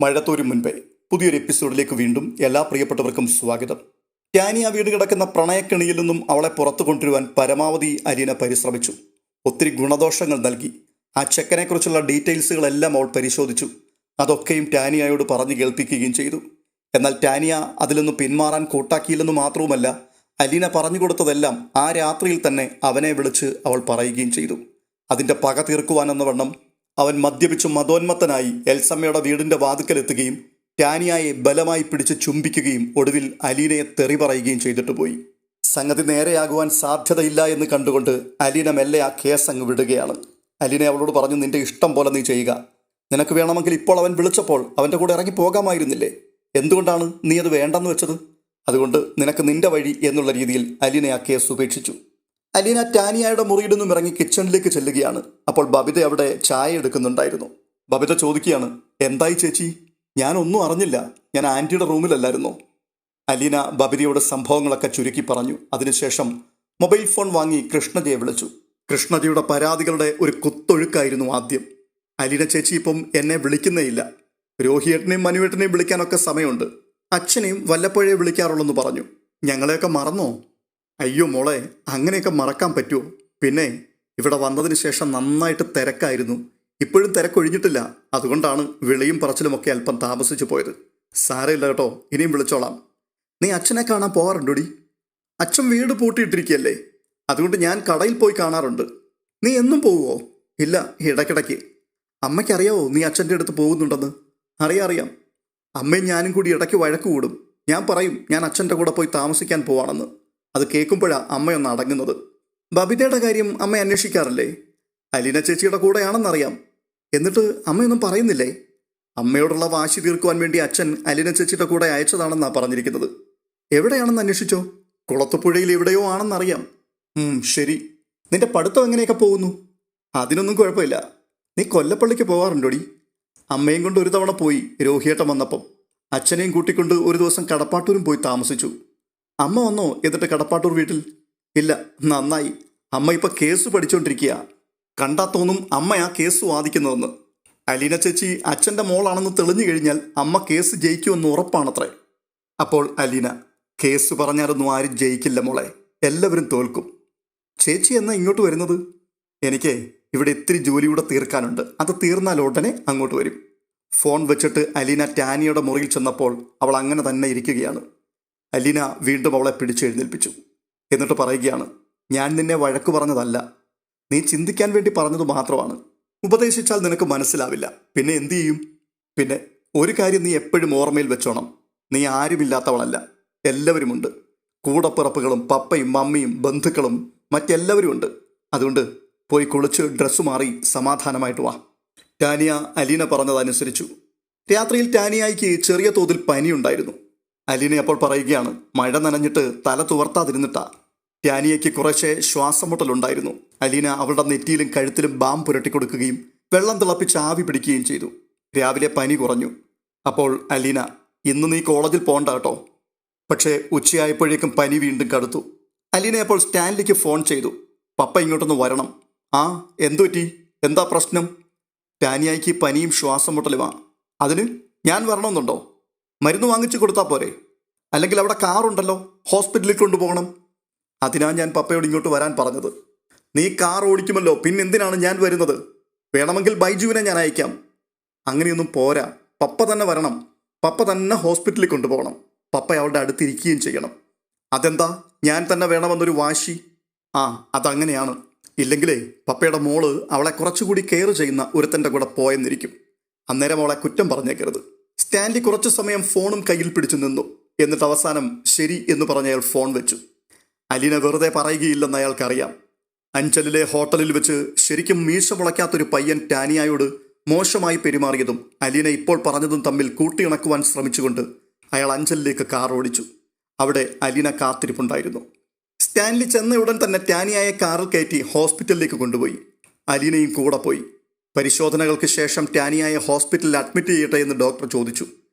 മഴത്തോരും മുൻപേ പുതിയൊരു എപ്പിസോഡിലേക്ക് വീണ്ടും എല്ലാ പ്രിയപ്പെട്ടവർക്കും സ്വാഗതം. ടാനിയ വീട് കിടക്കുന്ന പ്രണയക്കെണിയിൽ നിന്നും അവളെ പുറത്തു കൊണ്ടുവരുവാൻ പരമാവധി അലീന പരിശ്രമിച്ചു. ഒത്തിരി ഗുണദോഷങ്ങൾ നൽകി. ആ ചെക്കനെക്കുറിച്ചുള്ള ഡീറ്റെയിൽസുകളെല്ലാം അവൾ പരിശോധിച്ചു. അതൊക്കെയും ടാനിയയോട് പറഞ്ഞു കേൾപ്പിക്കുകയും ചെയ്തു. എന്നാൽ ടാനിയ അതിൽ നിന്ന് പിന്മാറാൻ കൂട്ടാക്കിയില്ലെന്ന് മാത്രവുമല്ല, അലീന പറഞ്ഞു കൊടുത്തതെല്ലാം ആ രാത്രിയിൽ തന്നെ അവനെ വിളിച്ച് അവൾ പറയുകയും ചെയ്തു. അതിൻ്റെ പക തീർക്കുവാനെന്ന വണ്ണം അവൻ മദ്യപിച്ചു മതോന്മത്തനായി എൽസമ്മയുടെ വീടിൻ്റെ വാതിക്കലെത്തുകയും ടാനിയയെ ബലമായി പിടിച്ച് ചുംബിക്കുകയും ഒടുവിൽ അലീനയെ തെറി പറയുകയും ചെയ്തിട്ട് പോയി. സംഗതി നേരെയാകുവാൻ സാധ്യതയില്ല എന്ന് കണ്ടുകൊണ്ട് അലീന മെല്ലെ ആ കേസ് അങ്ങ് വിടുകയാണ്. അലീന അവളോട് പറഞ്ഞു, നിന്റെ ഇഷ്ടം പോലെ നീ ചെയ്യുക. നിനക്ക് വേണമെങ്കിൽ ഇപ്പോൾ അവൻ വിളിച്ചപ്പോൾ അവൻ്റെ കൂടെ ഇറങ്ങി പോകാമായിരുന്നില്ലേ? എന്തുകൊണ്ടാണ് നീ അത് വേണ്ടെന്ന് വെച്ചത്? അതുകൊണ്ട് നിനക്ക് നിന്റെ വഴി എന്നുള്ള രീതിയിൽ അലീന ആ കേസ് ഉപേക്ഷിച്ചു. അലീന ടാനിയയുടെ മുറിയിൽ നിന്നും ഇറങ്ങി കിച്ചണിലേക്ക് ചെല്ലുകയാണ്. അപ്പോൾ ബബിത അവിടെ ചായ എടുക്കുന്നുണ്ടായിരുന്നു. ബബിത ചോദിക്കുകയാണ്, എന്തായി ചേച്ചി? ഞാനൊന്നും അറിഞ്ഞില്ല, ഞാൻ ആൻറ്റിയുടെ റൂമിലല്ലായിരുന്നോ? അലീന ബബിതയോട് സംഭവങ്ങളൊക്കെ ചുരുക്കി പറഞ്ഞു. അതിനുശേഷം മൊബൈൽ ഫോൺ വാങ്ങി കൃഷ്ണജയെ വിളിച്ചു. കൃഷ്ണജയുടെ പരാതികളുടെ ഒരു കുത്തൊഴുക്കായിരുന്നു ആദ്യം. അലീന ചേച്ചി ഇപ്പം എന്നെ വിളിക്കുന്നേയില്ല. രോഹിയേട്ടനെയും മനുവേട്ടനെയും വിളിക്കാനൊക്കെ സമയമുണ്ട്. അച്ഛനെയും വല്ലപ്പോഴേ വിളിക്കാറുള്ളെന്ന് പറഞ്ഞു. ഞങ്ങളെയൊക്കെ മറന്നോ? അയ്യോ മോളെ, അങ്ങനെയൊക്കെ മറക്കാൻ പറ്റുമോ? പിന്നെ ഇവിടെ വന്നതിന് ശേഷം നന്നായിട്ട് തിരക്കായിരുന്നു. ഇപ്പോഴും തിരക്കൊഴിഞ്ഞിട്ടില്ല. അതുകൊണ്ടാണ് വിളിയും പറച്ചിലുമൊക്കെ അല്പം താമസിച്ചു പോയത്. സാരമില്ല കേട്ടോ, ഇനിയും വിളിച്ചോളാം. നീ അച്ഛനെ കാണാൻ പോകാറുണ്ടോടി? അച്ഛൻ വീട് പൂട്ടിയിട്ടിരിക്കുകയല്ലേ, അതുകൊണ്ട് ഞാൻ കടയിൽ പോയി കാണാറുണ്ട്. നീ എന്നും പോവുമോ? ഇല്ല, ഇടയ്ക്കിടയ്ക്ക്. അമ്മയ്ക്കറിയാവോ നീ അച്ഛൻ്റെ അടുത്ത് പോകുന്നുണ്ടെന്ന്? അറിയാം. അമ്മയും ഞാനും കൂടി ഇടയ്ക്ക് വഴക്ക് കൂടും. ഞാൻ പറയും ഞാൻ അച്ഛൻ്റെ കൂടെ പോയി താമസിക്കാൻ പോവാണെന്ന്. അത് കേൾക്കുമ്പോഴാണ് അമ്മയൊന്ന് അടങ്ങുന്നത്. ബബിതയുടെ കാര്യം അമ്മ അന്വേഷിക്കാറില്ലേ? അലീന ചേച്ചിയുടെ കൂടെയാണെന്നറിയാം. എന്നിട്ട് അമ്മയൊന്നും പറയുന്നില്ലേ? അമ്മയോടുള്ള വാശി തീർക്കുവാൻ വേണ്ടി അച്ഛൻ അലീന ചേച്ചിയുടെ കൂടെ അയച്ചതാണെന്നാണ് പറഞ്ഞിരിക്കുന്നത്. എവിടെയാണെന്ന് അന്വേഷിച്ചോ? കുളത്തുപുഴയിൽ എവിടെയോ ആണെന്നറിയാം. ശരി. നിന്റെ പഠിത്തം എങ്ങനെയൊക്കെ പോകുന്നു? അതിനൊന്നും കുഴപ്പമില്ല. നീ കൊല്ലപ്പള്ളിക്ക് പോകാറുണ്ടോടി? അമ്മയും കൊണ്ട് ഒരു തവണ പോയി രോഹിയേട്ടൻ വന്നപ്പം. അച്ഛനെയും കൂട്ടിക്കൊണ്ട് ഒരു ദിവസം കടപ്പാട്ടൂരും പോയി താമസിച്ചു. അമ്മ വന്നോ എന്നിട്ട് കടപ്പാട്ടൂർ വീട്ടിൽ? ഇല്ല. നന്നായി. അമ്മ ഇപ്പം കേസ് പഠിച്ചുകൊണ്ടിരിക്കുക. കണ്ടാ തോന്നും അമ്മ ആ കേസ് വാദിക്കുന്നതെന്ന്. അലീന ചേച്ചി അച്ഛൻ്റെ മോളാണെന്ന് തെളിഞ്ഞു കഴിഞ്ഞാൽ അമ്മ കേസ് ജയിക്കുമെന്ന് ഉറപ്പാണത്രേ. അപ്പോൾ അലീന, കേസ് പറഞ്ഞാലൊന്നും ആരും ജയിക്കില്ല മോളെ, എല്ലാവരും തോൽക്കും. ചേച്ചി എന്നാ ഇങ്ങോട്ട് വരുന്നത്? എനിക്ക് ഇവിടെ ഇത്തിരി ജോലിയൂടെ തീർക്കാനുണ്ട്. അത് തീർന്നാൽ ഉടനെ അങ്ങോട്ട് വരും. ഫോൺ വെച്ചിട്ട് അലീന ടാനിയുടെ മുറിയിൽ ചെന്നപ്പോൾ അവൾ അങ്ങനെ തന്നെ ഇരിക്കുകയാണ്. അലീന വീണ്ടും അവളെ പിടിച്ചെഴുന്നേൽപ്പിച്ചു. എന്നിട്ട് പറയുകയാണ്, ഞാൻ നിന്നെ വഴക്ക് പറഞ്ഞതല്ല, നീ ചിന്തിക്കാൻ വേണ്ടി പറഞ്ഞത് മാത്രമാണ്. ഉപദേശിച്ചാൽ നിനക്ക് മനസ്സിലാവില്ല. പിന്നെ എന്തു ചെയ്യും? പിന്നെ ഒരു കാര്യം നീ എപ്പോഴും ഓർമ്മയിൽ വെച്ചോണം, നീ ആരുമില്ലാത്തവളല്ല, എല്ലാവരുമുണ്ട്. കൂടപ്പിറപ്പുകളും പപ്പയും മമ്മിയും ബന്ധുക്കളും മറ്റെല്ലാവരും ഉണ്ട്. അതുകൊണ്ട് പോയി കുളിച്ച് ഡ്രസ്സ് മാറി സമാധാനമായിട്ട് വാ. ടാനിയ അലീന പറഞ്ഞതനുസരിച്ചു. രാത്രിയിൽ ടാനിയയ്ക്ക് ചെറിയ തോതിൽ പനിയുണ്ടായിരുന്നു. അലീന അപ്പോൾ പറയുകയാണ്, മഴ നനഞ്ഞിട്ട് തല തുവർത്താതിരുന്നിട്ടാ. ടാനിയയ്ക്ക് കുറേശ്ശെ ശ്വാസം മുട്ടലുണ്ടായിരുന്നു. അലീന അവളുടെ നെറ്റിയിലും കഴുത്തിലും ബാം പുരട്ടിക്കൊടുക്കുകയും വെള്ളം തിളപ്പിച്ച് ആവി പിടിക്കുകയും ചെയ്തു. രാവിലെ പനി കുറഞ്ഞു. അപ്പോൾ അലീന, ഇന്ന് നീ കോളേജിൽ പോകണ്ട കേട്ടോ. പക്ഷേ ഉച്ചയായപ്പോഴേക്കും പനി വീണ്ടും കടുത്തു. അലീന അപ്പോൾ സ്റ്റാൻലിക്ക് ഫോൺ ചെയ്തു. പപ്പ ഇങ്ങോട്ടൊന്ന് വരണം. ആ, എന്തു പറ്റി? എന്താ പ്രശ്നം? ടാനിയയ്ക്ക് പനിയും ശ്വാസം മുട്ടലുമാ. അതിന് ഞാൻ വരണമെന്നുണ്ടോ? മരുന്ന് വാങ്ങിച്ചു കൊടുത്താൽ പോരെ? അല്ലെങ്കിൽ അവിടെ കാറുണ്ടല്ലോ, ഹോസ്പിറ്റലിൽ കൊണ്ടുപോകണം. അതിനാ ഞാൻ പപ്പയോട് ഇങ്ങോട്ട് വരാൻ പറഞ്ഞത്. നീ കാർ ഓടിക്കുമല്ലോ, പിന്നെന്തിനാണ് ഞാൻ വരുന്നത്? വേണമെങ്കിൽ ബൈജുവിനെ ഞാൻ അയക്കാം. അങ്ങനെയൊന്നും പോരാ, പപ്പ തന്നെ വരണം. പപ്പ തന്നെ ഹോസ്പിറ്റലിൽ കൊണ്ടുപോകണം. പപ്പ അവളുടെ അടുത്തിരിക്കുകയും ചെയ്യണം. അതെന്താ ഞാൻ തന്നെ വേണമെന്നൊരു വാശി? ആ, അതങ്ങനെയാണ്. ഇല്ലെങ്കിലേ പപ്പയുടെ മോള് അവളെ കുറച്ചുകൂടി കെയർ ചെയ്യുന്ന ഒരുത്തൻ്റെ കൂടെ പോയെന്നിരിക്കും. അന്നേരം അവളെ കുറ്റം പറഞ്ഞേക്കരുത്. സ്റ്റാൻലി കുറച്ചു സമയം ഫോണും കയ്യിൽ പിടിച്ചു നിന്നു. എന്നിട്ട് അവസാനം ശരി എന്ന് പറഞ്ഞ അയാൾ ഫോൺ വെച്ചു. അലീന വെറുതെ പറയുകയില്ലെന്ന് അയാൾക്കറിയാം. അഞ്ചലിലെ ഹോട്ടലിൽ വെച്ച് ശരിക്കും മീശ മുളയ്ക്കാത്തൊരു പയ്യൻ ടാനിയയോട് മോശമായി പെരുമാറിയതും അലീന ഇപ്പോൾ പറഞ്ഞതും തമ്മിൽ കൂട്ടിയിണക്കുവാൻ ശ്രമിച്ചുകൊണ്ട് അയാൾ അഞ്ചലിലേക്ക് കാർ ഓടിച്ചു. അവിടെ അലീന കാത്തിരിപ്പുണ്ടായിരുന്നു. സ്റ്റാൻലി ചെന്ന ഉടൻ തന്നെ ടാനിയയെ കാറിൽ കയറ്റി ഹോസ്പിറ്റലിലേക്ക് കൊണ്ടുപോയി. അലീനയും കൂടെ പോയി. പരിശോധനകൾക്ക് ശേഷം ടാനിയയെ ഹോസ്പിറ്റലിൽ അഡ്മിറ്റ് ചെയ്യട്ടെ എന്ന് ഡോക്ടർ ചോദിച്ചു.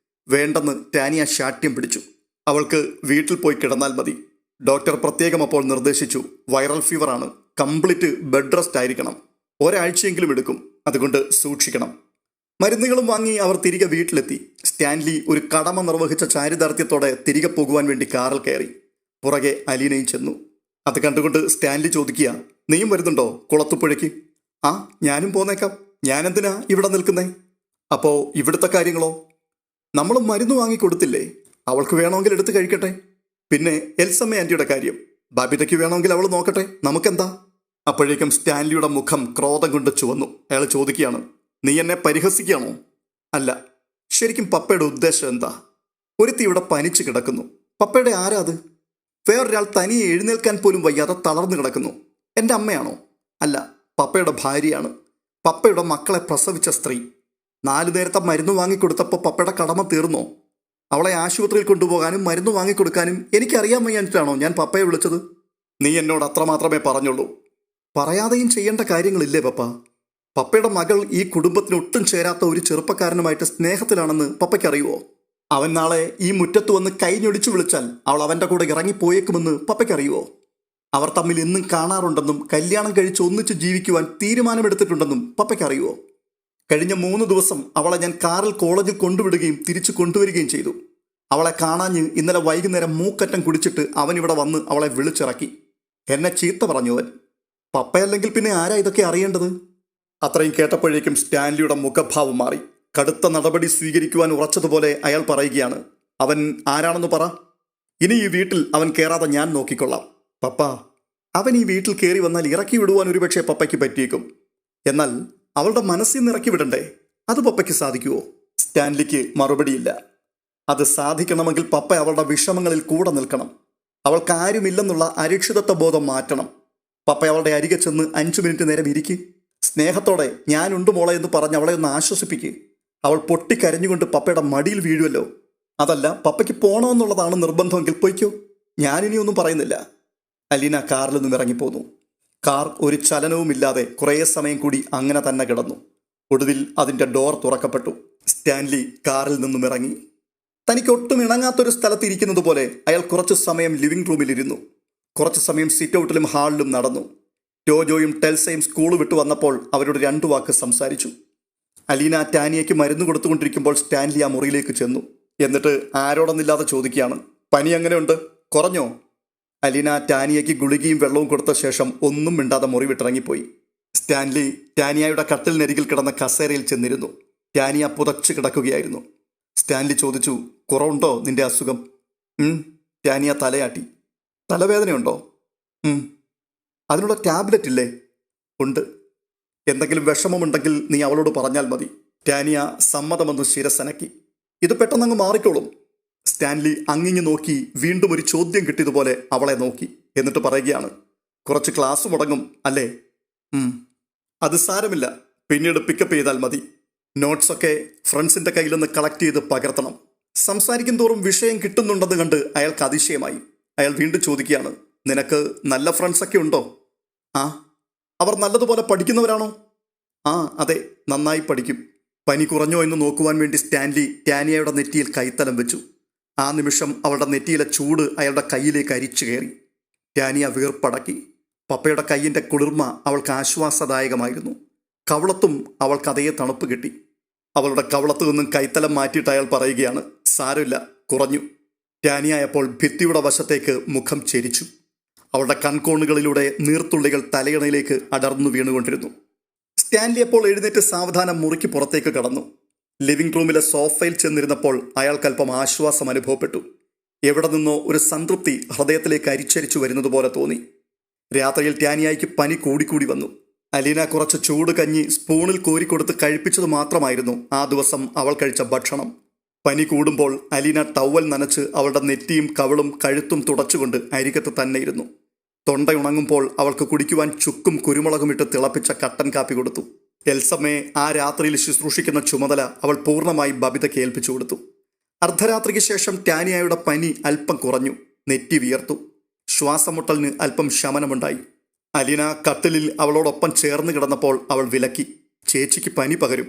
വേണ്ടെന്ന് ടാനിയ ശാഠ്യം പിടിച്ചു. അവൾക്ക് വീട്ടിൽ പോയി കിടന്നാൽ മതി. ഡോക്ടർ പ്രത്യേകം അപ്പോൾ നിർദ്ദേശിച്ചു, വൈറൽ ഫീവറാണ്, കംപ്ലീറ്റ് ബെഡ് റെസ്റ്റ് ആയിരിക്കണം, ഒരാഴ്ചയെങ്കിലും എടുക്കും, അതുകൊണ്ട് സൂക്ഷിക്കണം. മരുന്നുകളും വാങ്ങി അവർ തിരികെ വീട്ടിലെത്തി. സ്റ്റാൻലി ഒരു കടമ നിർവഹിച്ച ചാരിതാർത്ഥ്യത്തോടെ തിരികെ പോകുവാൻ വേണ്ടി കാറിൽ കയറി. പുറകെ അലീനയും ചെന്നു. അത് കണ്ടുകൊണ്ട് സ്റ്റാൻലി ചോദിക്കുക, നീയും വരുന്നുണ്ടോ കുളത്തുപുഴയ്ക്ക്? ആ, ഞാനും പോന്നേക്കാം. ഞാനെന്തിനാ ഇവിടെ നിൽക്കുന്നേ? അപ്പോൾ ഇവിടുത്തെ കാര്യങ്ങളോ? നമ്മൾ മരുന്ന് വാങ്ങിക്കൊടുത്തില്ലേ? അവൾക്ക് വേണമെങ്കിൽ എടുത്ത് കഴിക്കട്ടെ. പിന്നെ എൽസമ്മ ആൻറ്റിയുടെ കാര്യം ബബിതയ്ക്ക് വേണമെങ്കിൽ അവൾ നോക്കട്ടെ, നമുക്കെന്താ? അപ്പോഴേക്കും സ്റ്റാൻലിയുടെ മുഖം ക്രോധം കൊണ്ട് ചുവന്നു. അയാൾ ചോദിക്കുകയാണ്, നീ എന്നെ പരിഹസിക്കുകയാണോ? അല്ല, ശരിക്കും പപ്പയുടെ ഉദ്ദേശം എന്താ? ഒരുത്തി ഇവിടെ പനിച്ചു കിടക്കുന്നു. പപ്പയുടെ ആരാ അത്? വേറൊരാൾ തനിയെ എഴുന്നേൽക്കാൻ പോലും വയ്യാതെ തളർന്നു കിടക്കുന്നു. എൻ്റെ അമ്മയാണോ? അല്ല, പപ്പയുടെ ഭാര്യയാണ്. പപ്പയുടെ മക്കളെ പ്രസവിച്ച സ്ത്രീ. 4 നേരത്തെ മരുന്ന് വാങ്ങിക്കൊടുത്തപ്പോൾ പപ്പയുടെ കടമ തീർന്നോ? അവളെ ആശുപത്രിയിൽ കൊണ്ടുപോകാനും മരുന്ന് വാങ്ങിക്കൊടുക്കാനും എനിക്കറിയാൻ വയ്യാഞ്ഞിട്ടാണോ ഞാൻ പപ്പയെ വിളിച്ചത്? നീ എന്നോട് അത്രമാത്രമേ പറഞ്ഞുള്ളൂ. പറയാതെയും ചെയ്യേണ്ട കാര്യങ്ങളില്ലേ പപ്പ? പപ്പയുടെ മകൾ ഈ കുടുംബത്തിന് ഒട്ടും ചേരാത്ത ഒരു ചെറുപ്പക്കാരനുമായിട്ട് സ്നേഹത്തിലാണെന്ന് പപ്പയ്ക്കറിയുമോ? അവൻ നാളെ ഈ മുറ്റത്ത് വന്ന് കൈഞ്ഞൊടിച്ചു വിളിച്ചാൽ അവൾ അവൻ്റെ കൂടെ ഇറങ്ങിപ്പോയേക്കുമെന്ന് പപ്പയ്ക്കറിയുമോ? അവർ തമ്മിൽ എന്നും കാണാറുണ്ടെന്നും കല്യാണം കഴിച്ച് ഒന്നിച്ച് ജീവിക്കുവാൻ തീരുമാനമെടുത്തിട്ടുണ്ടെന്നും പപ്പയ്ക്കറിയുമോ? കഴിഞ്ഞ 3 ദിവസം അവളെ ഞാൻ കാറിൽ കോളേജിൽ കൊണ്ടുവിടുകയും തിരിച്ചു കൊണ്ടുവരികയും ചെയ്തു. അവളെ കാണാഞ്ഞ് ഇന്നലെ വൈകുന്നേരം മൂക്കറ്റം കുടിച്ചിട്ട് അവൻ ഇവിടെ വന്ന് അവളെ വിളിച്ചിറക്കി. എന്നെ ചീത്ത പറഞ്ഞു അവൻ. പപ്പയല്ലെങ്കിൽ പിന്നെ ആരാ ഇതൊക്കെ അറിയേണ്ടത്? അത്രയും കേട്ടപ്പോഴേക്കും സ്റ്റാൻലിയുടെ മുഖഭാവം മാറി. കടുത്ത നടപടി സ്വീകരിക്കുവാൻ ഉറച്ചതുപോലെ അയാൾ പറയുകയാണ്, അവൻ ആരാണെന്ന് പറ. ഇനി ഈ വീട്ടിൽ അവൻ കയറാതെ ഞാൻ നോക്കിക്കൊള്ളാം. പപ്പ, അവൻ ഈ വീട്ടിൽ കയറി വന്നാൽ ഇറക്കി വിടുവാൻ ഒരുപക്ഷെ പപ്പയ്ക്ക് പറ്റിയേക്കും. എന്നാൽ അവളുടെ മനസ്സിൽ നിന്ന് ഇറക്കി വിടണ്ടേ? അത് പപ്പയ്ക്ക് സാധിക്കുമോ? സ്റ്റാൻലിക്ക് മറുപടിയില്ല. അത് സാധിക്കണമെങ്കിൽ പപ്പ അവളുടെ വിഷമങ്ങളിൽ കൂടെ നിൽക്കണം. അവൾക്ക് ആരുമില്ലെന്നുള്ള അരക്ഷിതത്വ ബോധം മാറ്റണം. പപ്പ അവളുടെ അരികെ ചെന്ന് 5 മിനിറ്റ് നേരം ഇരിക്ക്. സ്നേഹത്തോടെ ഞാനുണ്ട് മോളെ എന്ന് പറഞ്ഞ് അവളെ ഒന്ന് ആശ്വസിപ്പിക്ക്. അവൾ പൊട്ടിക്കരഞ്ഞുകൊണ്ട് പപ്പയുടെ മടിയിൽ വീഴുമല്ലോ. അതല്ല, പപ്പയ്ക്ക് പോകണമെന്നുള്ളതാണ് നിർബന്ധമെങ്കിൽ പൊയ്ക്കോ. ഞാനിനി ഒന്നും പറയുന്നില്ല. അലീന കാറിൽ നിന്നും ഇറങ്ങിപ്പോന്നു. കാർ ഒരു ചലനവുമില്ലാതെ കുറേ സമയം കൂടി അങ്ങനെ തന്നെ കിടന്നു. ഒടുവിൽ അതിൻ്റെ ഡോർ തുറക്കപ്പെട്ടു. സ്റ്റാൻലി കാറിൽ നിന്നും ഇറങ്ങി. തനിക്കൊട്ടും ഇണങ്ങാത്തൊരു സ്ഥലത്ത് ഇരിക്കുന്നത് പോലെ അയാൾ കുറച്ചു സമയം ലിവിംഗ് റൂമിലിരുന്നു. കുറച്ചു സമയം സിറ്റ് ഔട്ടിലും ഹാളിലും നടന്നു. ടോജോയും ടെൽസയും സ്കൂൾ വിട്ടു വന്നപ്പോൾ അവരോട് 2 വാക്ക് സംസാരിച്ചു. അലീന ടാനിയയ്ക്ക് മരുന്ന് കൊടുത്തുകൊണ്ടിരിക്കുമ്പോൾ സ്റ്റാൻലി ആ മുറിയിലേക്ക് ചെന്നു. എന്നിട്ട് ആരോടൊന്നില്ലാതെ ചോദിക്കുകയാണ്, പനി എങ്ങനെയുണ്ട്? കുറഞ്ഞോ? അലീന ടാനിയയ്ക്ക് ഗുളികയും വെള്ളവും കൊടുത്ത ശേഷം ഒന്നും മിണ്ടാതെ മുറി വിട്ടിറങ്ങിപ്പോയി. സ്റ്റാൻലി ടാനിയയുടെ കട്ടിലിനരികിൽ കിടന്ന കസേരയിൽ ചെന്നിരുന്നു. ടാനിയ പുതച്ചു കിടക്കുകയായിരുന്നു. സ്റ്റാൻലി ചോദിച്ചു, കുറവുണ്ടോ നിന്റെ അസുഖം? ടാനിയ തലയാട്ടി. തലവേദനയുണ്ടോ? അതിനുള്ള ടാബ്ലറ്റ് ഇല്ലേ? ഉണ്ട്. എന്തെങ്കിലും വിഷമമുണ്ടെങ്കിൽ നീ അവളോട് പറഞ്ഞാൽ മതി. ടാനിയ സമ്മതമെന്ന് ശിരസനക്കി. ഇത് പെട്ടെന്നങ്ങ് മാറിക്കോളും. സ്റ്റാൻലി അങ്ങിങ്ങ് നോക്കി വീണ്ടും ഒരു ചോദ്യം കിട്ടിയതുപോലെ അവളെ നോക്കി. എന്നിട്ട് പറയുകയാണ്, കുറച്ച് ക്ലാസ് മുടങ്ങും അല്ലേ? അത് സാരമില്ല, പിന്നീട് പിക്കപ്പ് ചെയ്താൽ മതി. നോട്ട്സൊക്കെ ഫ്രണ്ട്സിൻ്റെ കയ്യിൽ നിന്ന് കളക്ട് ചെയ്ത് പകർത്തണം. സംസാരിക്കും തോറും വിഷയം കിട്ടുന്നുണ്ടെന്ന് കണ്ട് അയാൾക്ക് അതിശയമായി. അയാൾ വീണ്ടും ചോദിക്കുകയാണ്, നിനക്ക് നല്ല ഫ്രണ്ട്സൊക്കെ ഉണ്ടോ? ആ. അവർ നല്ലതുപോലെ പഠിക്കുന്നവരാണോ? ആ അതെ, നന്നായി പഠിക്കും. പനി കുറഞ്ഞോ എന്ന് നോക്കുവാൻ വേണ്ടി സ്റ്റാൻലി ടാനിയയുടെ നെറ്റിയിൽ കൈത്തലം വെച്ചു. ആ നിമിഷം അവളുടെ നെറ്റിയിലെ ചൂട് അയാളുടെ കയ്യിലേക്ക് അരിച്ചു കയറി. ടാനിയ വീർപ്പടക്കി. പപ്പയുടെ കയ്യിൻ്റെ കുളിർമ അവൾക്ക് ആശ്വാസദായകമായിരുന്നു. കവളത്തും അവൾക്ക് അതേ തണുപ്പ് കിട്ടി. അവളുടെ കവളത്തു നിന്നും കൈത്തലം മാറ്റിയിട്ട് അയാൾ പറയുകയാണ്, സാരമില്ല, കുറഞ്ഞു. ടാനിയ അപ്പോൾ ഭിത്തിയുടെ വശത്തേക്ക് മുഖം ചെരിച്ചു. അവളുടെ കൺകോണുകളിലൂടെ നീർത്തുള്ളികൾ തലയണയിലേക്ക് അടർന്നു വീണുകൊണ്ടിരുന്നു. സ്റ്റാൻലി അപ്പോൾ എഴുന്നേറ്റ് സാവധാനം മുറിക്ക് പുറത്തേക്ക് കടന്നു. ലിവിംഗ് റൂമിലെ സോഫയിൽ ചെന്നിരുന്നപ്പോൾ അയാൾക്കല്പം ആശ്വാസം അനുഭവപ്പെട്ടു. എവിടെ നിന്നോ ഒരു സംതൃപ്തി ഹൃദയത്തിലേക്ക് അരിച്ചരിച്ചു വരുന്നത് പോലെ തോന്നി. രാത്രിയിൽ ടാനിയയ്ക്ക് പനി കൂടിക്കൂടി വന്നു. അലീന കുറച്ച് ചൂട് കഞ്ഞി സ്പൂണിൽ കോരിക്കൊടുത്ത് കഴിപ്പിച്ചത് മാത്രമായിരുന്നു ആ ദിവസം അവൾ കഴിച്ച ഭക്ഷണം. പനി കൂടുമ്പോൾ അലീന ടവൽ നനച്ച് അവളുടെ നെറ്റിയും കവിളും കഴുത്തും തുടച്ചുകൊണ്ട് അരികത്ത് തന്നെ ഇരുന്നു. തൊണ്ടയുണങ്ങുമ്പോൾ അവൾക്ക് കുടിക്കുവാൻ ചുക്കും കുരുമുളകും ഇട്ട് തിളപ്പിച്ച കട്ടൻ കാപ്പി കൊടുത്തു. എൽസമ്മയെ ആ രാത്രിയിൽ ശുശ്രൂഷിക്കുന്ന ചുമതല അവൾ പൂർണ്ണമായി ബബിതയ്ക്ക് ഏൽപ്പിച്ചു കൊടുത്തു. അർദ്ധരാത്രിക്ക് ശേഷം ടാനിയയുടെ പനി അല്പം കുറഞ്ഞു. നെറ്റി വിയർത്തു. ശ്വാസമുട്ടലിന് അല്പം ശമനമുണ്ടായി. അലീന കട്ടിലിൽ അവളോടൊപ്പം ചേർന്ന് കിടന്നപ്പോൾ അവൾ വിലക്കി, ചേച്ചിക്ക് പനി പകരും.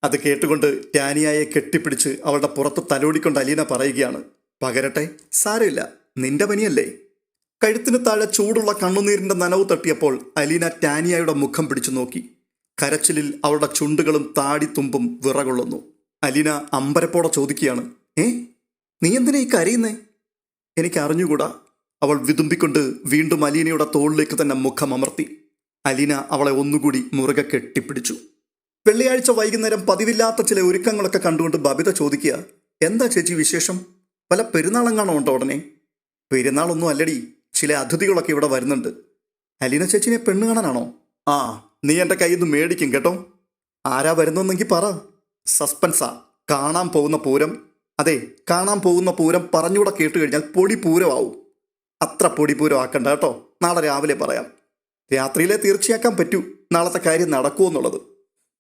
അത് കേട്ടുകൊണ്ട് ടാനിയയെ കെട്ടിപ്പിടിച്ച് അവളുടെ പുറത്ത് തലോടിക്കൊണ്ട് അലീന പറയുകയാണ്, പകരട്ടെ, സാരമില്ല, നിന്റെ പനിയല്ലേ. കഴുത്തിന് താഴെ ചൂടുള്ള കണ്ണുനീരിൻ്റെ നനവ് തട്ടിയപ്പോൾ അലീന ടാനിയയുടെ മുഖം പിടിച്ചു നോക്കി. കരച്ചിലിൽ അവളുടെ ചുണ്ടുകളും താടിത്തുമ്പും വിറകൊള്ളുന്നു. അലീന അമ്പരപ്പോടെ ചോദിക്കുകയാണ്, നീ എന്തിനാ ഈ കരയുന്നേ? എനിക്ക് അറിഞ്ഞുകൂടാ. അവൾ വിതുമ്പിക്കൊണ്ട് വീണ്ടും അലീനയുടെ തോളിലേക്ക് തന്നെ മുഖം അമർത്തി. അലീന അവളെ ഒന്നുകൂടി മുറുകെ കെട്ടിപ്പിടിച്ചു. വെള്ളിയാഴ്ച വൈകുന്നേരം പതിവില്ലാത്ത ചില ഒരുക്കങ്ങളൊക്കെ കണ്ടുകൊണ്ട് ബബിത ചോദിക്കുക, എന്താ ചേച്ചി വിശേഷം? വല്ല പെരുന്നാളെങ്ങാണോ ഉണ്ടോ ഉടനെ? പെരുന്നാളൊന്നും അല്ലടി, ചില അതിഥികളൊക്കെ ഇവിടെ വരുന്നുണ്ട്. അലീന ചേച്ചിനെ പെണ്ണ് കാണാനാണോ? ആ, നീ എൻ്റെ കയ്യിൽ നിന്ന് മേടിക്കും കേട്ടോ. ആരാ വരുന്നെന്നെങ്കിൽ പറ. സസ്പെൻസാ. കാണാൻ പോകുന്ന പൂരം, അതെ കാണാൻ പോകുന്ന പൂരം പറഞ്ഞുകൂടെ കേട്ട് കഴിഞ്ഞാൽ പൊടി പൂരമാവും. അത്ര പൊടി പൂരം ആക്കണ്ട കേട്ടോ. നാളെ രാവിലെ പറയാം. രാത്രിയിലെ തീർച്ചയാക്കാൻ പറ്റൂ നാളത്തെ കാര്യം നടക്കുമെന്നുള്ളത്.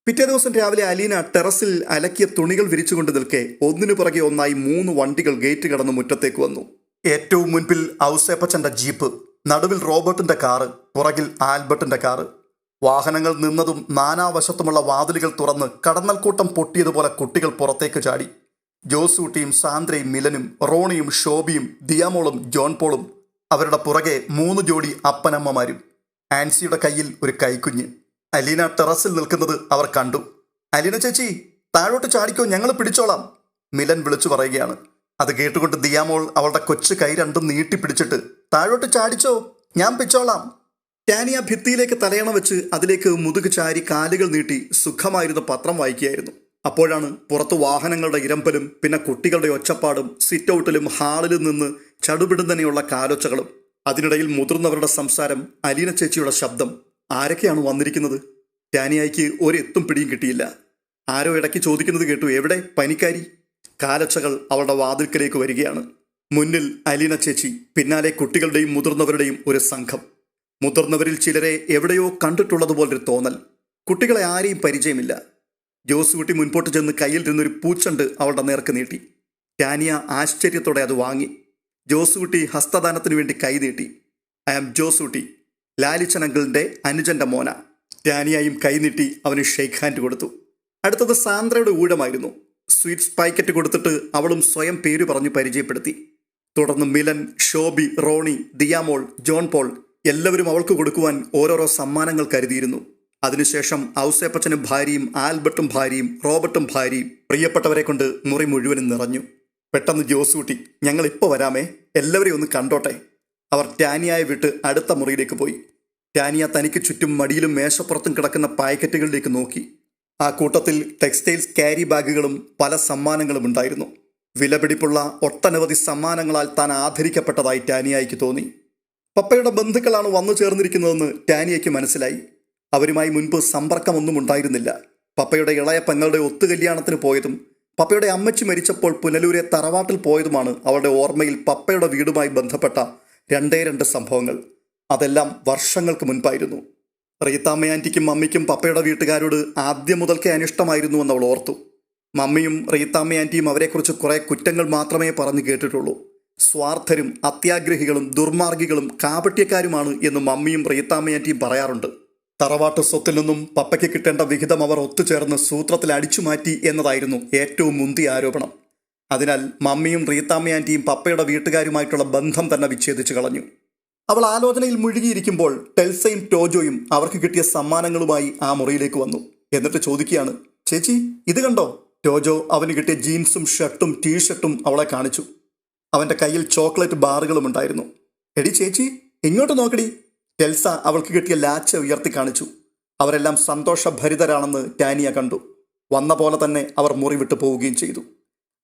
പിറ്റേ ദിവസം രാവിലെ അലീന ടെറസിൽ അലക്കിയ തുണികൾ വിരിച്ചുകൊണ്ട് നിൽക്കെ ഒന്നിനു പുറകെ ഒന്നായി 3 വണ്ടികൾ ഗേറ്റ് കടന്ന് മുറ്റത്തേക്ക് വന്നു. ഏറ്റവും മുൻപിൽ ഔസേപ്പച്ചൻ്റെ ജീപ്പ്, നടുവിൽ റോബർട്ടിന്റെ കാറ്, പുറകിൽ ആൽബർട്ടിന്റെ കാറ്. വാഹനങ്ങൾ നിന്നതും നാനാവശത്തുമുള്ള വാതിലുകൾ തുറന്ന് കടന്നൽക്കൂട്ടം പൊട്ടിയതുപോലെ കുട്ടികൾ പുറത്തേക്ക് ചാടി. ജോസൂട്ടിയും സാന്ദ്രയും മിലനും റോണിയും ഷോബിയും ദിയാമോളും ജോൺ പോളും, അവരുടെ പുറകെ 3 ജോഡി അപ്പനമ്മമാരും. ആൻസിയുടെ കയ്യിൽ ഒരു കൈക്കുഞ്ഞ്. അലീന ടെറസിൽ നിൽക്കുന്നത് അവർ കണ്ടു. അലീന ചേച്ചി താഴോട്ട് ചാടിക്കോ, ഞങ്ങൾ പിടിച്ചോളാം, മിലൻ വിളിച്ചു പറയുകയാണ്. അത് കേട്ടുകൊണ്ട് ദിയാമോൾ അവളുടെ കൊച്ചു കൈ രണ്ടും നീട്ടിപ്പിടിച്ചിട്ട്, താഴോട്ട് ചാടിച്ചോ, ഞാൻ പിടിച്ചോളാം. ടാനിയ ഭിത്തിയിലേക്ക് തലയണ വെച്ച് അതിലേക്ക് മുതുക് ചാരി കാലുകൾ നീട്ടി സുഖമായിരുന്ന പത്രം വായിക്കുകയായിരുന്നു. അപ്പോഴാണ് പുറത്ത് വാഹനങ്ങളുടെ ഇരമ്പലും പിന്നെ കുട്ടികളുടെ ഒച്ചപ്പാടും സിറ്റൗട്ടിലും ഹാളിലും നിന്ന് ചടുപിടുന്നനെയുള്ള കാലൊച്ചകളും. അതിനിടയിൽ മുതിർന്നവരുടെ സംസാരം, അലീന ചേച്ചിയുടെ ശബ്ദം. ആരൊക്കെയാണ് വന്നിരിക്കുന്നത്? ടാനിയായിക്ക് ഒരെത്തും പിടിയും കിട്ടിയില്ല. ആരോ ഇടയ്ക്ക് ചോദിക്കുന്നത് കേട്ടു, എവിടെ പനിക്കാരി? കാലൊച്ചകൾ അവളുടെ വാതിൽക്കലേക്ക് വരികയാണ്. മുന്നിൽ അലീന ചേച്ചി, പിന്നാലെ കുട്ടികളുടെയും മുതിർന്നവരുടെയും ഒരു സംഘം. മുതിർന്നവരിൽ ചിലരെ എവിടെയോ കണ്ടിട്ടുള്ളതുപോലൊരു തോന്നൽ. കുട്ടികളെ ആരെയും പരിചയമില്ല. ജോസുകുട്ടി മുൻപോട്ട് ചെന്ന് കയ്യിൽ നിന്നൊരു പൂച്ചണ്ട് അവളുടെ നേർക്ക് നീട്ടി. ടാനിയ ആശ്ചര്യത്തോടെ അത് വാങ്ങി. ജോസുകുട്ടി ഹസ്തദാനത്തിനു വേണ്ടി കൈ നീട്ടി. ഐ ആം ജോസുകുട്ടി, ലാലിച്ചൻ അങ്കിളിൻ്റെ അനുജന്റെ മോന. ടാനിയായും കൈ നീട്ടി അവന് ഷെയ്ക്ക് ഹാൻഡ് കൊടുത്തു. അടുത്തത് സാന്ദ്രയുടെ ഊഴമായിരുന്നു. സ്വീറ്റ്സ് പാക്കറ്റ് കൊടുത്തിട്ട് അവളും സ്വയം പേര് പറഞ്ഞു പരിചയപ്പെടുത്തി. തുടർന്ന് മിലൻ, ഷോബി, റോണി, ദിയാമോൾ, ജോൺ പോൾ എല്ലാവരും അവൾക്ക് കൊടുക്കുവാൻ ഓരോരോ സമ്മാനങ്ങൾ കരുതിയിരുന്നു. അതിനുശേഷം ഔസേപ്പച്ചനും ഭാര്യയും ആൽബർട്ടും ഭാര്യയും റോബർട്ടും ഭാര്യയും പ്രിയപ്പെട്ടവരെ കൊണ്ട് മുറി മുഴുവനും നിറഞ്ഞു. പെട്ടെന്ന് ജോസൂട്ടി, ഞങ്ങൾ ഇപ്പോൾ വരാമേ, എല്ലാവരെയും ഒന്ന് കണ്ടോട്ടെ. അവർ ടാനിയായെ വിട്ട് അടുത്ത മുറിയിലേക്ക് പോയി. ടാനിയ തനിക്ക് ചുറ്റും മടിയിലും മേശപ്പുറത്തും കിടക്കുന്ന പാക്കറ്റുകളിലേക്ക് നോക്കി. ആ കൂട്ടത്തിൽ ടെക്സ്റ്റൈൽസ് ക്യാരി ബാഗുകളും പല സമ്മാനങ്ങളും ഉണ്ടായിരുന്നു. വിലപിടിപ്പുള്ള ഒട്ടനവധി സമ്മാനങ്ങളാൽ താൻ ആദരിക്കപ്പെട്ടതായി ടാനിയായിക്ക് തോന്നി. പപ്പയുടെ ബന്ധുക്കളാണ് വന്നു ചേർന്നിരിക്കുന്നതെന്ന് ടാനിയയ്ക്ക് മനസ്സിലായി. അവരുമായി മുൻപ് സമ്പർക്കമൊന്നും ഉണ്ടായിരുന്നില്ല. പപ്പയുടെ ഇളയ പെങ്ങളുടെ ഒത്തുകല്യാണത്തിന് പോയതും പപ്പയുടെ അമ്മച്ചി മരിച്ചപ്പോൾ പുനലൂരെ തറവാട്ടിൽ പോയതുമാണ് അവളുടെ ഓർമ്മയിൽ പപ്പയുടെ വീടുമായി ബന്ധപ്പെട്ട 2 സംഭവങ്ങൾ. അതെല്ലാം വർഷങ്ങൾക്ക് മുൻപായിരുന്നു. റീത്താമ്മ ആൻറ്റിക്കും മമ്മിക്കും പപ്പയുടെ വീട്ടുകാരോട് ആദ്യം മുതൽക്കേ അനിഷ്ടമായിരുന്നുവെന്ന് അവൾ ഓർത്തു. മമ്മിയും റീത്താമ്മ ആൻറ്റിയും അവരെക്കുറിച്ച് കുറേ കുറ്റങ്ങൾ മാത്രമേ പറഞ്ഞു കേട്ടിട്ടുള്ളൂ. സ്വാർത്ഥരും അത്യാഗ്രഹികളും ദുർമാർഗികളും കാപട്യക്കാരുമാണ് എന്ന് മമ്മിയും റീത്താമ്മ ആൻറ്റിയും പറയാറുണ്ട്. തറവാട്ട് സ്വത്തിൽ നിന്നും പപ്പയ്ക്ക് കിട്ടേണ്ട വിഹിതം അവർ ഒത്തുചേർന്ന് സൂത്രത്തിൽ അടിച്ചുമാറ്റി എന്നതായിരുന്നു ഏറ്റവും മുന്തിയ ആരോപണം. അതിനാൽ മമ്മിയും റീത്താമ്മ ആൻറ്റിയും പപ്പയുടെ വീട്ടുകാരുമായിട്ടുള്ള ബന്ധം തന്നെ വിച്ഛേദിച്ചു കളഞ്ഞു. അവൾ ആലോചനയിൽ മുഴുകിയിരിക്കുമ്പോൾ ടെൽസയും ടോജോയും അവർക്ക് കിട്ടിയ സമ്മാനങ്ങളുമായി ആ മുറിയിലേക്ക് വന്നു. എന്നിട്ട് ചോദിക്കുകയാണ്, ചേച്ചി ഇത് കണ്ടോ? ടോജോ അവന് കിട്ടിയ ജീൻസും ഷർട്ടും ടീഷർട്ടും അവളെ കാണിച്ചു. അവൻ്റെ കയ്യിൽ ചോക്ലേറ്റ് ബാറുകളും ഉണ്ടായിരുന്നു. എടി ചേച്ചി ഇങ്ങോട്ട് നോക്കടി. ടെൽസ അവൾക്ക് കിട്ടിയ ലാച്ച ഉയർത്തി കാണിച്ചു. അവരെല്ലാം സന്തോഷഭരിതരാണെന്ന് ടാനിയ കണ്ടു. വന്ന പോലെ തന്നെ അവർ മുറി വിട്ടു പോവുകയും ചെയ്തു.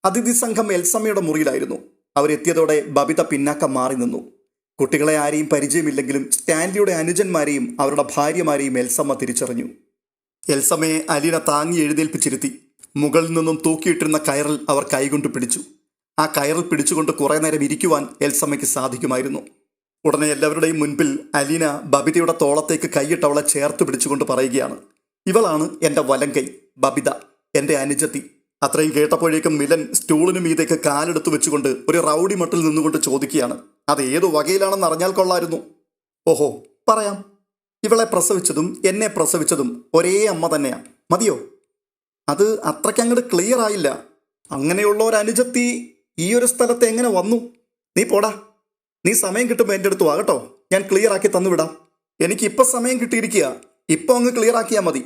അതിഥി സംഘം എൽസമ്മയുടെ മുറിയിലായിരുന്നു. അവരെത്തിയതോടെ ബബിത പിന്നാക്കം മാറി നിന്നു. കുട്ടികളെ ആരെയും പരിചയമില്ലെങ്കിലും സ്റ്റാൻലിയുടെ അനുജന്മാരെയും അവരുടെ ഭാര്യമാരെയും എൽസമ്മ തിരിച്ചറിഞ്ഞു. എൽസമ്മയെ അലീന താങ്ങി എഴുന്നേൽപ്പിച്ചിരുത്തി. മുകളിൽ നിന്നും തൂക്കിയിട്ടിരുന്ന കയറിൽ അവർ കൈകൊണ്ട് പിടിച്ചു. ആ കയറിൽ പിടിച്ചുകൊണ്ട് കുറേ നേരം ഇരിക്കുവാൻ എൽസമ്മയ്ക്ക് സാധിക്കുമായിരുന്നു. ഉടനെ എല്ലാവരുടെയും മുൻപിൽ അലീന ബബിതയുടെ തോളത്തേക്ക് കൈയിട്ട് അവളെ ചേർത്ത് പിടിച്ചുകൊണ്ട് പറയുകയാണ്, ഇവളാണ് എൻ്റെ വലങ്കൈ ബബിത, എൻ്റെ അനുജത്തി. അത്രയും കേട്ടപ്പോഴേക്കും മിലൻ സ്റ്റൂളിന് മീതേക്ക് കാലെടുത്ത് വെച്ചുകൊണ്ട് ഒരു റൗഡി മട്ടിൽ നിന്നുകൊണ്ട് ചോദിക്കുകയാണ്, അത് ഏതു വകയിലാണെന്ന് അറിഞ്ഞാൽ കൊള്ളായിരുന്നു. ഓഹോ പറയാം, ഇവളെ പ്രസവിച്ചതും എന്നെ പ്രസവിച്ചതും ഒരേ അമ്മ തന്നെയാണ്, മതിയോ? അത് അത്രയ്ക്കങ്ങോട്ട് ക്ലിയർ ആയില്ല. അങ്ങനെയുള്ള ഒരു അനുജത്തി ഈ ഒരു സ്ഥലത്ത് എങ്ങനെ വന്നു? നീ പോടാ, നീ സമയം കിട്ടുമ്പോൾ എൻ്റെ അടുത്ത് വാ കേട്ടോ, ഞാൻ ക്ലിയർ ആക്കി തന്നുവിടാം. എനിക്കിപ്പോൾ സമയം കിട്ടിയിരിക്കുക, ഇപ്പോൾ അങ്ങ് ക്ലിയർ ആക്കിയാൽ മതി.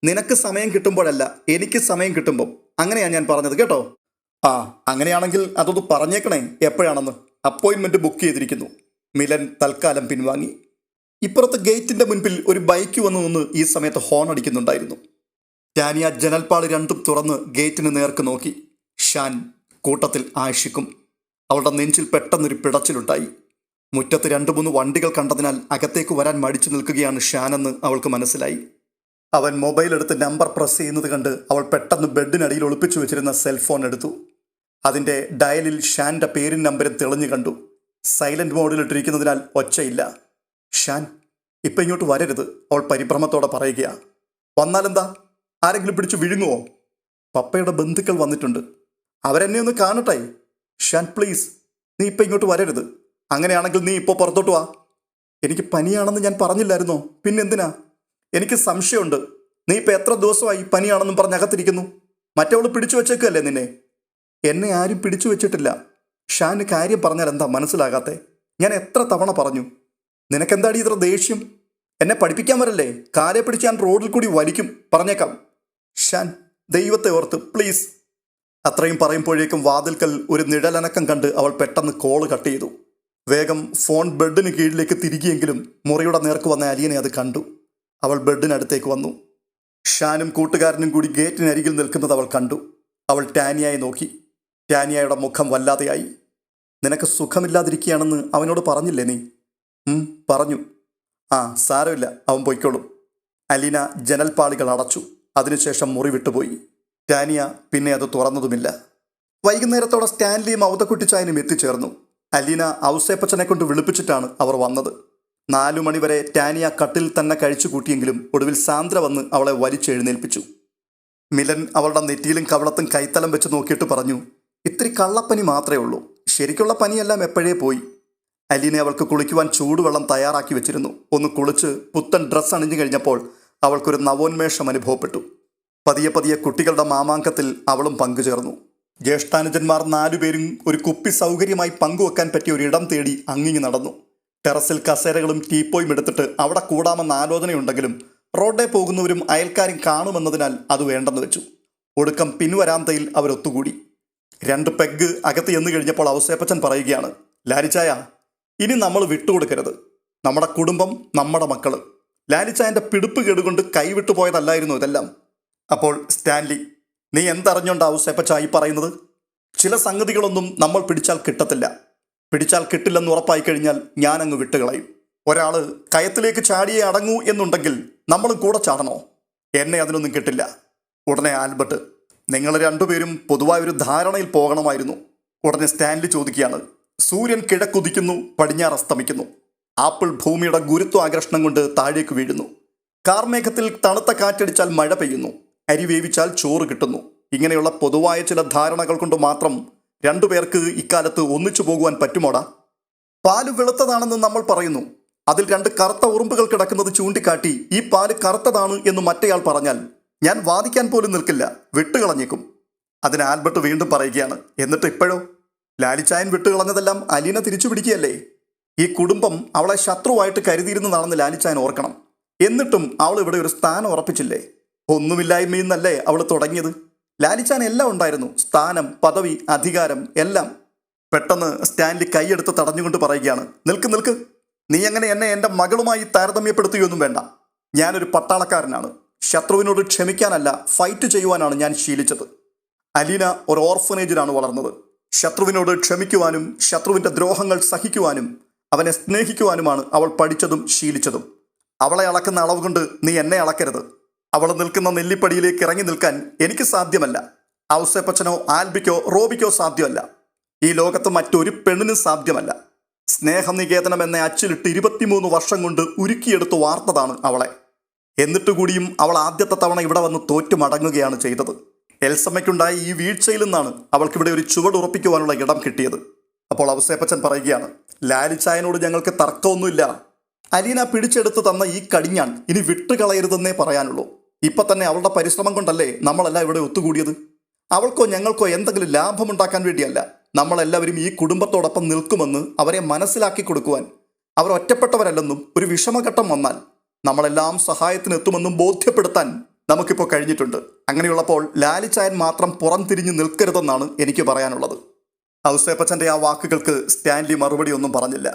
നിനക്ക് സമയം കിട്ടുമ്പോഴല്ല, എനിക്ക് സമയം കിട്ടുമ്പോൾ. അങ്ങനെയാണ് ഞാൻ പറഞ്ഞത് കേട്ടോ. ആ, അങ്ങനെയാണെങ്കിൽ അതൊന്ന് പറഞ്ഞേക്കണേ എപ്പോഴാണെന്ന്. അപ്പോയിൻമെന്റ് ബുക്ക് ചെയ്തിരിക്കുന്നു. മിലൻ തൽക്കാലം പിൻവാങ്ങി. ഇപ്പുറത്ത് ഗേറ്റിന്റെ മുൻപിൽ ഒരു ബൈക്ക് വന്നു നിന്ന് ഈ സമയത്ത് ഹോൺ അടിക്കുന്നുണ്ടായിരുന്നു. ടാനിയ ജനൽപ്പാളി രണ്ടും തുറന്ന് ഗേറ്റിന് നേർക്ക് നോക്കി. ഷാൻ, കൂട്ടത്തിൽ ആഷിക്കും. അവളുടെ നെഞ്ചിൽ പെട്ടെന്നൊരു പിടച്ചിലുണ്ടായി. മുറ്റത്ത് 2-3 വണ്ടികൾ കണ്ടതിനാൽ അകത്തേക്ക് വരാൻ മടിച്ചു നിൽക്കുകയാണ് ഷാനെന്ന് അവൾക്ക് മനസ്സിലായി. അവൻ മൊബൈൽ എടുത്ത് നമ്പർ പ്രസ് ചെയ്യുന്നത് കണ്ട് അവൾ പെട്ടെന്ന് ബെഡിനടിയിൽ ഒളിപ്പിച്ചു വെച്ചിരുന്ന സെൽഫോൺ എടുത്തു. അതിൻ്റെ ഡയലിൽ ഷാൻ്റെ പേരും നമ്പരും തെളിഞ്ഞു കണ്ടു. സൈലന്റ് മോഡിലിട്ടിരിക്കുന്നതിനാൽ ഒച്ചയില്ല. ഷാൻ, ഇപ്പം ഇങ്ങോട്ട് വരരുത്, അവൾ പരിഭ്രമത്തോടെ പറയുകയാണ്. വന്നാലെന്താ? ആരെങ്കിലും പിടിച്ചു വിഴുങ്ങുവോ? പപ്പയുടെ ബന്ധുക്കൾ വന്നിട്ടുണ്ട്, അവരെന്നെ ഒന്ന് കാണട്ടെ. ഷാൻ പ്ലീസ്, നീ ഇപ്പം ഇങ്ങോട്ട് വരരുത്. അങ്ങനെയാണെങ്കിൽ നീ ഇപ്പോൾ പുറത്തോട്ട് വാ. എനിക്ക് പനിയാണെന്ന് ഞാൻ പറഞ്ഞില്ലായിരുന്നോ? പിന്നെന്തിനാ? എനിക്ക് സംശയമുണ്ട്. നീ ഇപ്പം എത്ര ദിവസമായി പനിയാണെന്നും പറഞ്ഞ് അകത്തിരിക്കുന്നു? മറ്റവൾ പിടിച്ചു വെച്ചേക്കല്ലേ നിന്നെ? എന്നെ ആരും പിടിച്ചു വെച്ചിട്ടില്ല. ഷാന് കാര്യം പറഞ്ഞാൽ എന്താ മനസ്സിലാകാത്തെ? ഞാൻ എത്ര തവണ പറഞ്ഞു. നിനക്കെന്താടി ഇത്ര ദേഷ്യം? എന്നെ പഠിപ്പിക്കാൻ വരല്ലേ? കാലെ പിടിച്ച് ഞാൻ റോഡിൽ കൂടി വലിക്കും, പറഞ്ഞേക്കാം. ഷാൻ, ദൈവത്തെ ഓർത്ത് പ്ലീസ്. അത്രയും പറയുമ്പോഴേക്കും വാതിൽക്കൽ ഒരു നിഴലനക്കം കണ്ട് അവൾ പെട്ടെന്ന് കോള് കട്ട് ചെയ്തു. വേഗം ഫോൺ ബെഡിന് കീഴിലേക്ക് തിരികിയെങ്കിലും മുറിയുടെ നേർക്ക് വന്ന അലിയനെ അത് കണ്ടു. അവൾ ബെഡിനടുത്തേക്ക് വന്നു. ഷാനും കൂട്ടുകാരനും കൂടി ഗേറ്റിനരികിൽ നിൽക്കുന്നത് അവൾ കണ്ടു. അവൾ ടാനിയയെ നോക്കി. ടാനിയയുടെ മുഖം വല്ലാതെയായി. നിനക്ക് സുഖമില്ലാതിരിക്കുകയാണെന്ന് അവനോട് പറഞ്ഞില്ലേ നീ? പറഞ്ഞു. ആ, സാരമില്ല, അവൻ പൊയ്ക്കോളും. അലീന ജനൽപ്പാളികൾ അടച്ചു. അതിനുശേഷം മുറി വിട്ടുപോയി. ടാനിയ പിന്നെ അത് തുറന്നതുമില്ല. വൈകുന്നേരത്തോടെ സ്റ്റാൻലിയും ഔതക്കുട്ടിച്ചായനും എത്തിച്ചേർന്നു. അലീന ഔസേപ്പച്ചനെ കൊണ്ട് വിളിപ്പിച്ചിട്ടാണ് അവർ വന്നത്. 4 മണിവരെ ടാനിയ കട്ടിൽ തന്നെ കഴിച്ചു കൂട്ടിയെങ്കിലും ഒടുവിൽ സാന്ദ്ര വന്ന് അവളെ വലിച്ചെഴുന്നേൽപ്പിച്ചു. മിലൻ അവളുടെ നെറ്റിയിലും കവളത്തും കൈത്തലം വെച്ച് നോക്കിയിട്ട് പറഞ്ഞു, ഇത്തിരി കള്ളപ്പനി മാത്രമേ ഉള്ളൂ, ശരിക്കുള്ള പനിയെല്ലാം എപ്പോഴേ പോയി. അലീനെ അവൾക്ക് കുളിക്കുവാൻ ചൂടുവെള്ളം തയ്യാറാക്കി വെച്ചിരുന്നു. ഒന്ന് കുളിച്ച് പുത്തൻ ഡ്രസ്സ് അണിഞ്ഞു കഴിഞ്ഞപ്പോൾ അവൾക്കൊരു നവോന്മേഷം അനുഭവപ്പെട്ടു. പതിയെ പതിയെ കുട്ടികളുടെ മാമാങ്കത്തിൽ അവളും പങ്കുചേർന്നു. ജ്യേഷ്ഠാനുജന്മാർ 4 പേരും ഒരു കുപ്പി സൗകര്യമായി പങ്കുവെക്കാൻ പറ്റിയ ഒരു ഇടം തേടി അങ്ങിങ്ങി നടന്നു. ടെറസിൽ കസേരകളും ടീപ്പോയും എടുത്തിട്ട് അവിടെ കൂടാമെന്ന ആലോചനയുണ്ടെങ്കിലും റോഡേ പോകുന്നവരും അയൽക്കാരും കാണുമെന്നതിനാൽ അത് വേണ്ടെന്ന് വെച്ചു. ഒടുക്കം പിൻവരാന്തയിൽ അവരൊത്തുകൂടി. 2 പെഗ് അകത്ത് ചെന്ന് കഴിഞ്ഞപ്പോൾ ഔസേപ്പച്ചൻ പറയുകയാണ്, ലാലിച്ചായ, ഇനി നമ്മൾ വിട്ടുകൊടുക്കരുത്. നമ്മുടെ കുടുംബം, നമ്മുടെ മക്കള്. ലാലിച്ചായൻ്റെ പിടിപ്പ് കേടുകൊണ്ട് കൈവിട്ടു പോയതല്ലായിരുന്നു ഇതെല്ലാം. അപ്പോൾ സ്റ്റാൻലി, നീ എന്തറിഞ്ഞോണ്ട് ഔസേപ്പച്ചായി പറയുന്നത്? ചില സംഗതികളൊന്നും നമ്മൾ പിടിച്ചാൽ കിട്ടത്തില്ല. പിടിച്ചാൽ കിട്ടില്ലെന്ന് ഉറപ്പായി കഴിഞ്ഞാൽ ഞാനങ്ങ് വിട്ടുകളയും. ഒരാൾ കയത്തിലേക്ക് ചാടിയേ അടങ്ങൂ എന്നുണ്ടെങ്കിൽ നമ്മളും കൂടെ ചാടണോ? എന്നെ അതിനൊന്നും കിട്ടില്ല. ഉടനെ ആൽബർട്ട്, നിങ്ങൾ 2 പേരും പൊതുവായൊരു ധാരണയിൽ പോകണമായിരുന്നു. ഉടനെ സ്റ്റാൻലി ചോദിക്കുകയാണ്, സൂര്യൻ കിഴക്കുദിക്കുന്നു, പടിഞ്ഞാറ് അസ്തമിക്കുന്നു. ആപ്പിൾ ഭൂമിയുടെ ഗുരുത്വാകർഷണം കൊണ്ട് താഴേക്ക് വീഴുന്നു. കാർമേഘത്തിൽ തണുത്ത കാറ്റടിച്ചാൽ മഴ പെയ്യുന്നു. അരി വേവിച്ചാൽ ചോറ് കിട്ടുന്നു. ഇങ്ങനെയുള്ള പൊതുവായ ചില ധാരണകൾ കൊണ്ട് മാത്രം 2 പേർക്ക് ഇക്കാലത്ത് ഒന്നിച്ചു പോകുവാൻ പറ്റുമോടാ? പാല് വെളുത്തതാണെന്ന് നമ്മൾ പറയുന്നു. അതിൽ 2 കറുത്ത ഉറുമ്പുകൾ കിടക്കുന്നത് ചൂണ്ടിക്കാട്ടി ഈ പാല് കറുത്തതാണ് എന്ന് മറ്റേയാൾ പറഞ്ഞാൽ ഞാൻ വാദിക്കാൻ പോലും നിൽക്കില്ല, വിട്ടുകളഞ്ഞേക്കും. അതിന് ആൽബർട്ട് വീണ്ടും പറയുകയാണ്, എന്നിട്ട് ഇപ്പോഴോ? ലാലിച്ചായൻ വിട്ടുകളഞ്ഞതെല്ലാം അലീന തിരിച്ചു പിടിക്കുകയല്ലേ? ഈ കുടുംബം അവളെ ശത്രുവായിട്ട് കരുതിയിരുന്നതാണെന്ന് ലാലിച്ചായൻ ഓർക്കണം. എന്നിട്ടും അവൾ ഇവിടെ ഒരു സ്ഥാനം ഉറപ്പിച്ചില്ലേ? ഒന്നുമില്ലായ്മയിൽ നിന്നല്ലേ അവൾ തുടങ്ങിയത്? ലാലിച്ചാൻ എല്ലാം ഉണ്ടായിരുന്നു, സ്ഥാനം, പദവി, അധികാരം എല്ലാം. പെട്ടെന്ന് സ്റ്റാൻലി കൈയെടുത്ത് തടഞ്ഞുകൊണ്ട് പറയുകയാണ്, നിൽക്ക് നിൽക്ക്, നീ അങ്ങനെ എന്നെ എൻ്റെ മകളുമായി താരതമ്യപ്പെടുത്തുകയൊന്നും വേണ്ട. ഞാനൊരു പട്ടാളക്കാരനാണ്. ശത്രുവിനോട് ക്ഷമിക്കാനല്ല, ഫൈറ്റ് ചെയ്യുവാനാണ് ഞാൻ ശീലിച്ചത്. അലീന ഒരു ഓർഫനേജിലാണ് വളർന്നത്. ശത്രുവിനോട് ക്ഷമിക്കുവാനും ശത്രുവിൻ്റെ ദ്രോഹങ്ങൾ സഹിക്കുവാനും അവനെ സ്നേഹിക്കുവാനുമാണ് അവൾ പഠിച്ചതും ശീലിച്ചതും. അവളെ അളക്കുന്ന അളവ് കൊണ്ട് നീ എന്നെ അളക്കരുത്. അവൾ നിൽക്കുന്ന നെല്ലിപ്പടിയിലേക്ക് ഇറങ്ങി നിൽക്കാൻ എനിക്ക് സാധ്യമല്ല. ഔസേപ്പച്ചനോ ആൽബിക്കോ റോബിക്കോ സാധ്യമല്ല. ഈ ലോകത്ത് മറ്റൊരു പെണ്ണിനും സാധ്യമല്ല. സ്നേഹനികേതനം എന്ന അച്ചിലിട്ട് 23 വർഷം കൊണ്ട് ഉരുക്കിയെടുത്ത് വാർത്തതാണ് അവളെ. എന്നിട്ട് കൂടിയും അവൾ ആദ്യത്തെ തവണ ഇവിടെ വന്ന് തോറ്റു മടങ്ങുകയാണ് ചെയ്തത്. എൽസമ്മയ്ക്കുണ്ടായ ഈ വീഴ്ചയിൽ നിന്നാണ് അവൾക്കിവിടെ ഒരു ചുവടുറപ്പിക്കുവാനുള്ള ഇടം കിട്ടിയത്. അപ്പോൾ ഔസേപ്പച്ചൻ പറയുകയാണ്, ലാലിച്ചായനോട് ഞങ്ങൾക്ക് തർക്കമൊന്നുമില്ല. അലീന പിടിച്ചെടുത്ത് തന്ന ഈ കടിഞ്ഞാൻ ഇനി വിട്ടുകളയരുതെന്നേ പറയാനുള്ളൂ. ഇപ്പം തന്നെ അവളുടെ പരിശ്രമം കൊണ്ടല്ലേ നമ്മളെല്ലാം ഇവിടെ ഒത്തുകൂടിയത്. അവൾക്കോ ഞങ്ങൾക്കോ എന്തെങ്കിലും ലാഭമുണ്ടാക്കാൻ വേണ്ടിയല്ല. നമ്മളെല്ലാവരും ഈ കുടുംബത്തോടൊപ്പം നിൽക്കുമെന്ന് അവരെ മനസ്സിലാക്കി കൊടുക്കുവാൻ. അവർ ഒറ്റപ്പെട്ടവരല്ലെന്നും ഒരു വിഷമഘട്ടം വന്നാൽ നമ്മളെല്ലാം സഹായത്തിനെത്തുമെന്നും ബോധ്യപ്പെടുത്താൻ നമുക്കിപ്പോൾ കഴിഞ്ഞിട്ടുണ്ട്. അങ്ങനെയുള്ളപ്പോൾ ലാലിച്ചായൻ മാത്രം പുറം തിരിഞ്ഞു നിൽക്കരുതെന്നാണ് എനിക്ക് പറയാനുള്ളത്. ഔസേപ്പച്ചൻ്റെ ആ വാക്കുകൾക്ക് സ്റ്റാൻലി മറുപടി ഒന്നും പറഞ്ഞില്ല.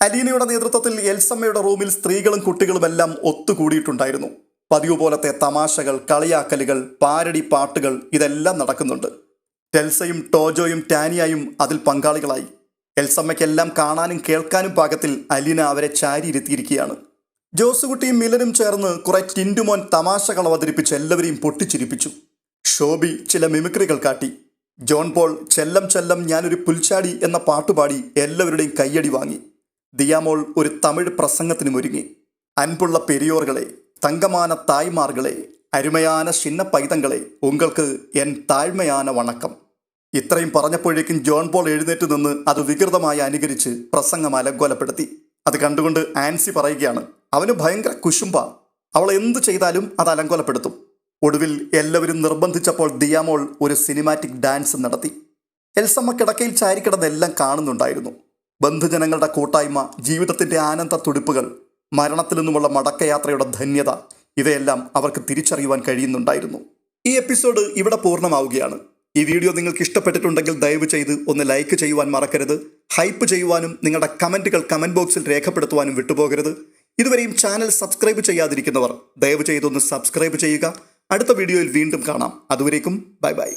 അലീനയുടെ നേതൃത്വത്തിൽ എൽസമ്മയുടെ റൂമിൽ സ്ത്രീകളും കുട്ടികളുമെല്ലാം ഒത്തുകൂടിയിട്ടുണ്ടായിരുന്നു. പതിവ് പോലത്തെ തമാശകൾ, കളിയാക്കലുകൾ, പാരടി പാട്ടുകൾ ഇതെല്ലാം നടക്കുന്നുണ്ട്. ടെൽസയും ടോജോയും ടാനിയായും അതിൽ പങ്കാളികളായി. എൽസമ്മയ്ക്കെല്ലാം കാണാനും കേൾക്കാനും പാകത്തിൽ അലീന അവരെ ചാരിയിരുത്തിയിരിക്കുകയാണ്. ജോസുകുട്ടിയും മിലനും ചേർന്ന് കുറെ ടിൻഡുമോൻ തമാശകൾ അവതരിപ്പിച്ച് എല്ലാവരെയും പൊട്ടിച്ചിരിപ്പിച്ചു. ഷോബി ചില മിമിക്രികൾ കാട്ടി. ജോൺ പോൾ ചെല്ലം ചെല്ലം ഞാനൊരു പുൽച്ചാടി എന്ന പാട്ടുപാടി എല്ലാവരുടെയും കയ്യടി വാങ്ങി. ദിയാമോൾ ഒരു തമിഴ് പ്രസംഗത്തിനുമൊരുങ്ങി. അൻപുള്ള പെരിയോറുകളെ, തങ്കമാന തായ്മാർകളെ, അരുമയാന ചിന്ന പൈതങ്ങളെ, ഉങ്ങൾക്ക് എൻ താഴ്മയാന വണക്കം. ഇത്രയും പറഞ്ഞപ്പോഴേക്കും ജോൺ പോൾ എഴുന്നേറ്റ് നിന്ന് അത് വികൃതമായി അനുകരിച്ച് പ്രസംഗം അലങ്കോലപ്പെടുത്തി. അത് കണ്ടുകൊണ്ട് ആൻസി പറയുകയാണ്, അവന് ഭയങ്കര കുശുമ്പ, അവൾ എന്ത് ചെയ്താലും അത് അലങ്കോലപ്പെടുത്തും. ഒടുവിൽ എല്ലാവരും നിർബന്ധിച്ചപ്പോൾ ദിയാമോൾ ഒരു സിനിമാറ്റിക് ഡാൻസ് നടത്തി. എൽസമ്മ കിടക്കയിൽ ചാരിക്കിടന്നെല്ലാം കാണുന്നുണ്ടായിരുന്നു. ബന്ധുജനങ്ങളുടെ കൂട്ടായ്മ, ജീവിതത്തിൻ്റെ ആനന്ദ തുടിപ്പുകൾ, മരണത്തിൽ നിന്നുമുള്ള മടക്കയാത്രയുടെ ധന്യത, ഇവയെല്ലാം അവർക്ക് തിരിച്ചറിയുവാൻ കഴിയുന്നുണ്ടായിരുന്നു. ഈ എപ്പിസോഡ് ഇവിടെ പൂർണ്ണമാവുകയാണ്. ഈ വീഡിയോ നിങ്ങൾക്ക് ഇഷ്ടപ്പെട്ടിട്ടുണ്ടെങ്കിൽ ദയവ് ചെയ്ത് ഒന്ന് ലൈക്ക് ചെയ്യുവാൻ മറക്കരുത്. ഹൈപ്പ് ചെയ്യുവാനും നിങ്ങളുടെ കമൻറ്റുകൾ കമൻറ്റ് ബോക്സിൽ രേഖപ്പെടുത്തുവാനും വിട്ടുപോകരുത്. ഇതുവരെയും ചാനൽ സബ്സ്ക്രൈബ് ചെയ്യാതിരിക്കുന്നവർ ദയവ് ചെയ്തൊന്ന് സബ്സ്ക്രൈബ് ചെയ്യുക. അടുത്ത വീഡിയോയിൽ വീണ്ടും കാണാം. അതുവരേക്കും ബൈ ബൈ.